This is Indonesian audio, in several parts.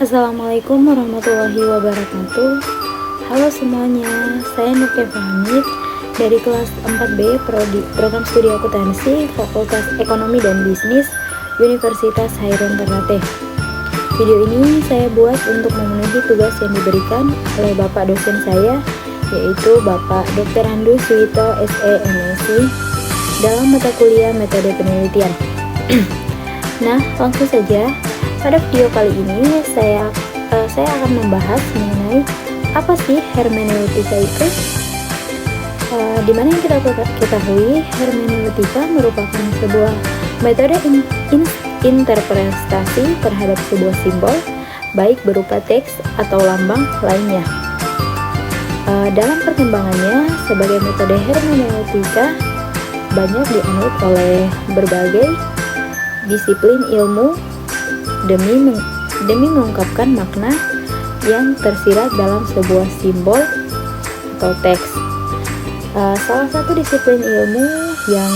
Assalamualaikum warahmatullahi wabarakatuh. Halo semuanya, saya Nuke Fahmi dari kelas 4B Prodi Program Studi Akuntansi Fakultas Ekonomi dan Bisnis Universitas Hairun Ternate. Video ini saya buat untuk memenuhi tugas yang diberikan oleh Bapak dosen saya, yaitu Bapak Dr. Handu Suwito SE MSc dalam mata kuliah metode penelitian. Nah, langsung saja. Pada video kali ini saya akan membahas mengenai apa sih hermeneutika itu. Dimana yang kita ketahui, hermeneutika merupakan sebuah metode interpretasi terhadap sebuah simbol, baik berupa teks atau lambang lainnya. Dalam perkembangannya, sebagai metode hermeneutika banyak dianut oleh berbagai disiplin ilmu demi mengungkapkan makna yang tersirat dalam sebuah simbol atau teks. Salah satu disiplin ilmu yang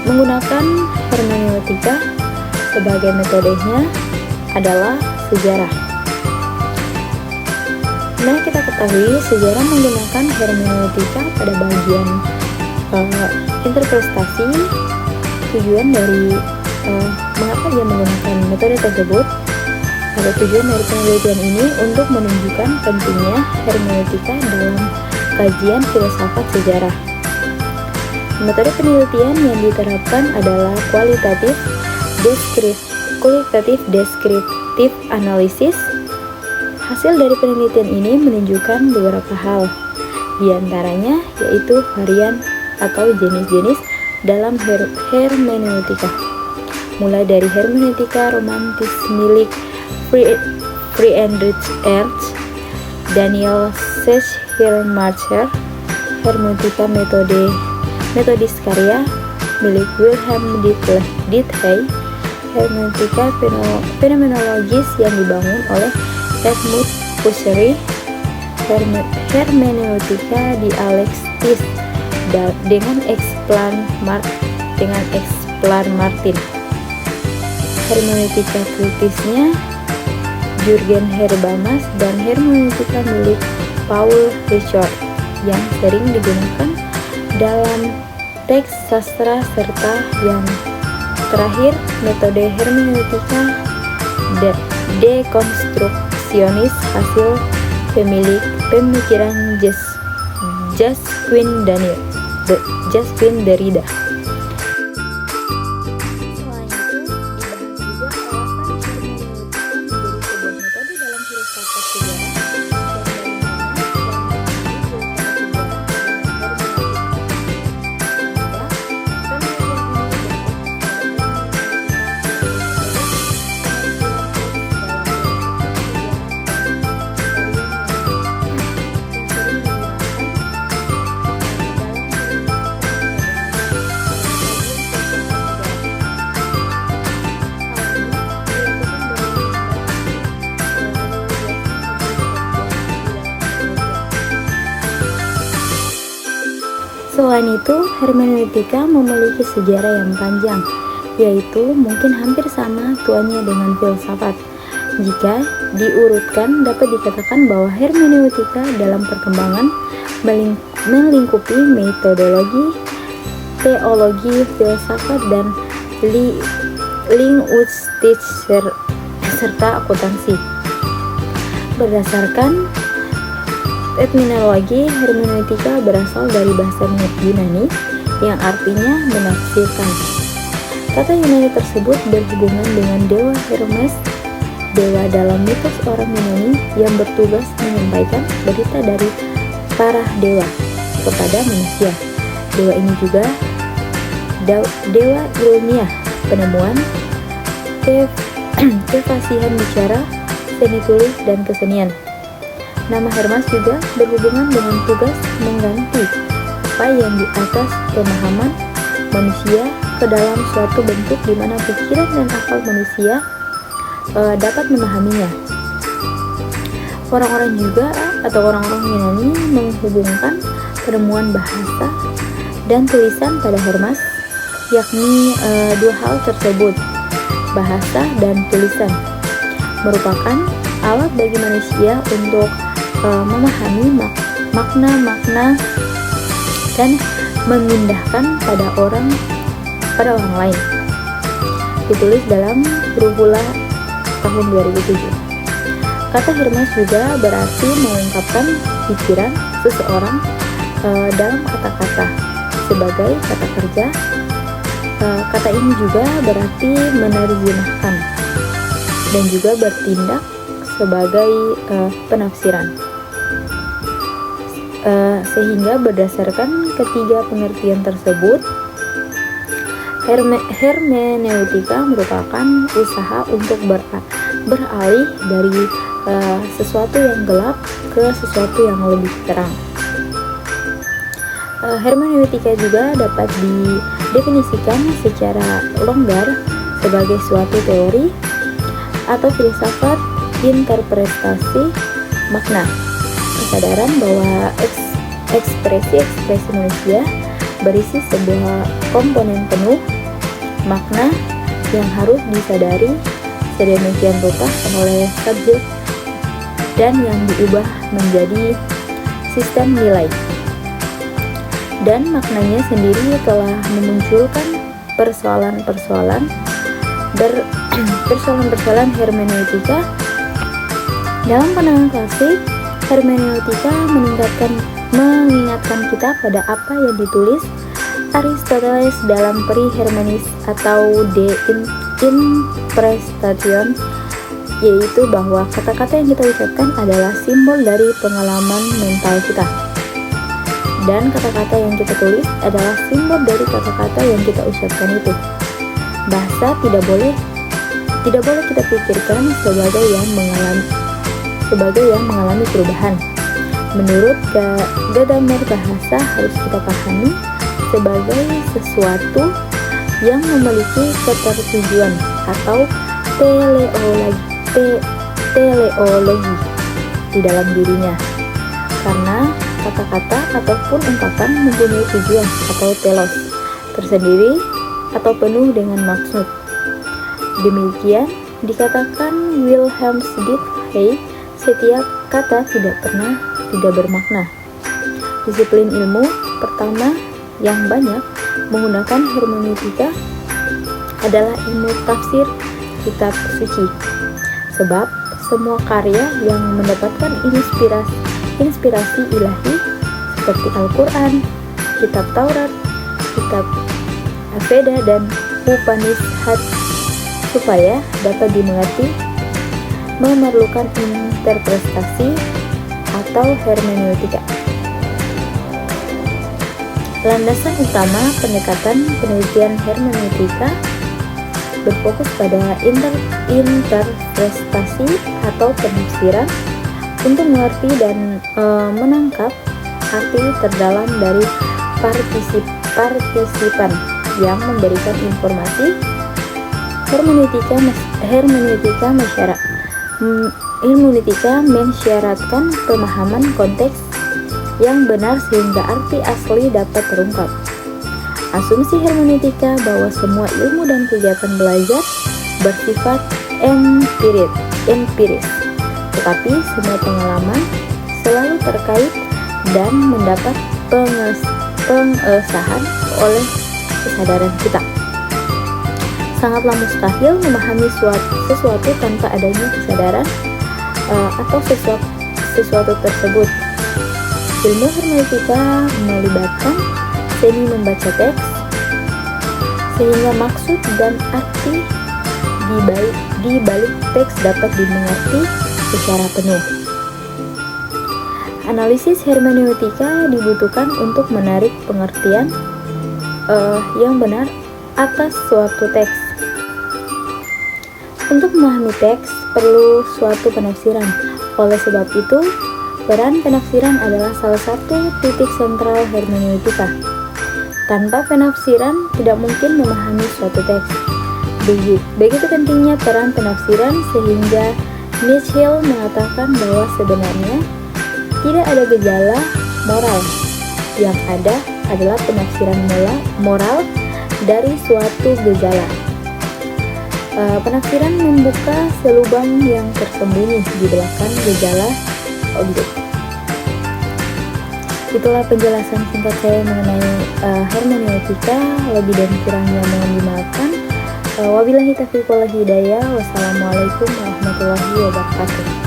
menggunakan hermeneutika sebagai metodenya adalah sejarah. Nah, kita ketahui sejarah menggunakan hermeneutika pada bagian interpretasi. Tujuan dari mengapa dia menggunakan metode tersebut? Ada tujuan dari penelitian ini untuk menunjukkan pentingnya hermeneutika dalam kajian filsafat sejarah. Metode penelitian yang diterapkan adalah kualitatif deskriptif analisis. Hasil dari penelitian ini menunjukkan beberapa hal, diantaranya yaitu varian atau jenis-jenis dalam hermeneutika, mulai dari hermeneutika romantis milik Friedrich Ernst, Daniel Schleiermacher, hermeneutika metodis karya milik Wilhelm Dilthey, hermeneutika fenomenologis yang dibangun oleh Edmund Husserl, hermeneutika dialektis dengan Explan Martin, hermeneutika kritisnya Jürgen Habermas, dan hermeneutika milik Paul Ricoeur yang sering digunakan dalam teks sastra, serta yang terakhir metode hermeneutika dekonstruksionis hasil pemikiran Jacques Derrida. Selain itu, hermeneutika memiliki sejarah yang panjang, yaitu mungkin hampir sama tuannya dengan filsafat. Jika diurutkan, dapat dikatakan bahwa hermeneutika dalam perkembangan melingkupi metodologi, teologi, filsafat, dan linguistik serta akuntansi. Berdasarkan etimologi, hermeneutika berasal dari bahasa Yunani yang artinya menafsirkan. Kata Yunani tersebut berhubungan dengan dewa Hermes, dewa dalam mitos orang Yunani yang bertugas menyampaikan berita dari para dewa kepada manusia. Dewa ini juga dewa ilmiah, penemuan, kefasihan bicara, seni tulis, dan kesenian. Nama Hermes juga berhubungan dengan tugas mengganti apa yang di atas pemahaman manusia ke dalam suatu bentuk di mana pikiran dan akal manusia dapat memahaminya. Orang-orang Yunani menghubungkan penemuan bahasa dan tulisan pada Hermes, yakni dua hal tersebut, bahasa dan tulisan. merupakan alat bagi manusia untuk memahami makna-makna dan memindahkan pada orang lain. Ditulis dalam Ruhullah tahun 2007. Kata Hermes juga berarti mengungkapkan pikiran seseorang dalam kata-kata sebagai kata kerja. Kata ini juga berarti menerjemahkan dan juga bertindak sebagai penafsiran. Sehingga berdasarkan ketiga pengertian tersebut, hermeneutika merupakan usaha untuk beralih dari sesuatu yang gelap ke sesuatu yang lebih terang. Hermeneutika juga dapat didefinisikan secara longgar sebagai suatu teori atau filsafat interpretasi makna, kesadaran bahwa ekspresi manusia berisi sebuah komponen penuh makna yang harus disadari sedemikian rupa oleh subjek dan yang diubah menjadi sistem nilai. Dan maknanya sendiri telah memunculkan persoalan hermeneutika. Dalam pandangan klasik, hermeneutika mengingatkan kita pada apa yang ditulis Aristoteles dalam Peri Hermenis atau De Imprestation, yaitu bahwa kata-kata yang kita ucapkan adalah simbol dari pengalaman mental kita, dan kata-kata yang kita tulis adalah simbol dari kata-kata yang kita ucapkan itu. Bahasa tidak boleh kita pikirkan sebagai yang mengalami perubahan. Menurut Gadamer, bahasa harus kita pahami sebagai sesuatu yang memiliki ketertujuan atau teleologi di dalam dirinya, karena kata-kata ataupun ungkapan mempunyai tujuan atau telos tersendiri atau penuh dengan maksud. Demikian dikatakan Wilhelm Hey, setiap kata tidak bermakna. Disiplin ilmu pertama yang banyak menggunakan hermeneutika adalah ilmu tafsir kitab suci, sebab semua karya yang mendapatkan inspirasi ilahi seperti Al-Quran, kitab Taurat, kitab Veda, dan Upanishad supaya dapat dimengerti memerlukan interpretasi atau hermeneutika. Landasan utama pendekatan penelitian hermeneutika berfokus pada interpretasi atau penafsiran untuk mengerti dan menangkap arti terdalam dari partisipan yang memberikan informasi. Hermeneutika mensyaratkan pemahaman konteks yang benar sehingga arti asli dapat terungkap. Asumsi hermeneutika bahwa semua ilmu dan kegiatan belajar bersifat empiris, tetapi semua pengalaman selalu terkait dan mendapat pengesahan oleh kesadaran kita. Sangatlah mustahil memahami sesuatu tanpa adanya kesadaran atau sesuatu tersebut. Ilmu hermeneutika melibatkan seni membaca teks, sehingga maksud dan arti di balik teks dapat dimengerti secara penuh. Analisis hermeneutika dibutuhkan untuk menarik pengertian yang benar atas suatu teks. Untuk memahami teks perlu suatu penafsiran. Oleh sebab itu, peran penafsiran adalah salah satu titik sentral hermeneutika. Tanpa penafsiran tidak mungkin memahami suatu teks. Begitu pentingnya peran penafsiran sehingga Nietzsche mengatakan bahwa sebenarnya tidak ada gejala moral. Yang ada adalah penafsiran moral dari suatu gejala. Penafsiran membuka selubang yang tersembunyi di belakang gejala objek. Itulah penjelasan singkat saya mengenai hermeneutika. Lebih dan kurangnya mohon dimaafkan. Wabillahi taufiq wal hidayah. Wassalamualaikum warahmatullahi wabarakatuh.